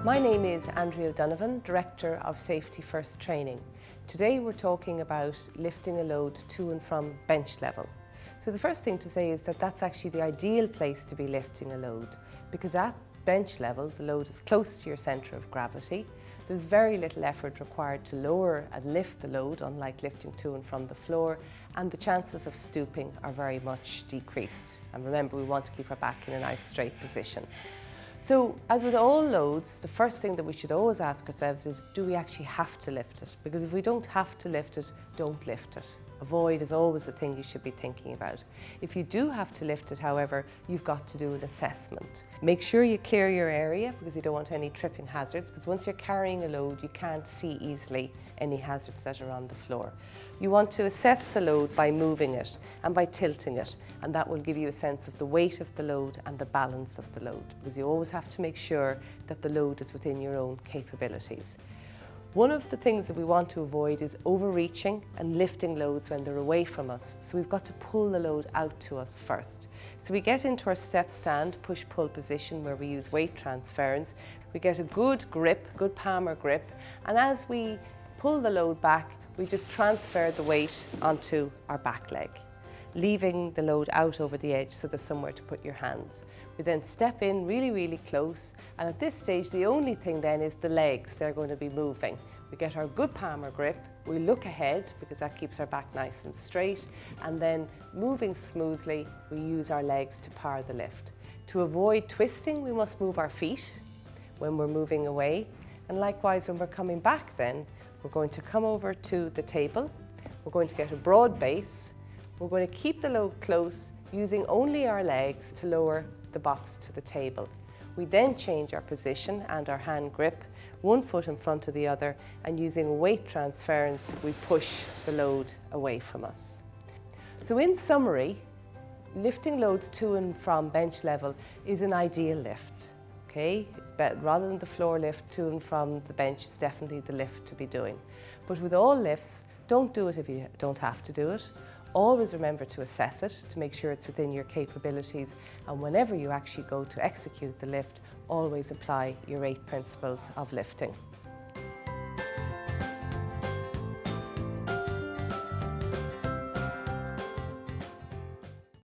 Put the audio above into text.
My name is Andria O'Donovan, Director of Safety First Training. Today we're talking about lifting a load to and from bench level. So the first thing to say is that that's actually the ideal place to be lifting a load, because at bench level the load is close to your centre of gravity. There's very little effort required to lower and lift the load, unlike lifting to and from the floor, and the chances of stooping are very much decreased. And remember, we want to keep our back in a nice straight position. So, as with all loads, the first thing that we should always ask ourselves is, do we actually have to lift it? Because if we don't have to lift it, don't lift it. Avoid is always the thing you should be thinking about. If you do have to lift it, however, you've got to do an assessment. Make sure you clear your area, because you don't want any tripping hazards, because once you're carrying a load, you can't see easily any hazards that are on the floor. You want to assess the load by moving it and by tilting it, and that will give you a sense of the weight of the load and the balance of the load, because you always have to make sure that the load is within your own capabilities. One of the things that we want to avoid is overreaching and lifting loads when they're away from us. So we've got to pull the load out to us first. So we get into our step stand, push-pull position where we use weight transference. We get a good grip, good palmar grip, and as we pull the load back, we just transfer the weight onto our back leg, leaving the load out over the edge so there's somewhere to put your hands. We then step in really close, and at this stage the only thing then is the legs. They're going to be moving. We get our good palmar grip, we look ahead because that keeps our back nice and straight, and then moving smoothly we use our legs to power the lift. To avoid twisting, we must move our feet when we're moving away, and likewise when we're coming back then, we're going to come over to the table, we're going to get a broad base, we're going to keep the load close, using only our legs to lower the box to the table. We then change our position and our hand grip, one foot in front of the other, and using weight transference, we push the load away from us. So in summary, lifting loads to and from bench level is an ideal lift. Okay, it's better, rather than the floor lift to and from the bench, it's definitely the lift to be doing. But with all lifts, don't do it if you don't have to do it. Always remember to assess it, to make sure it's within your capabilities, and whenever you actually go to execute the lift, always apply your 8 principles of lifting.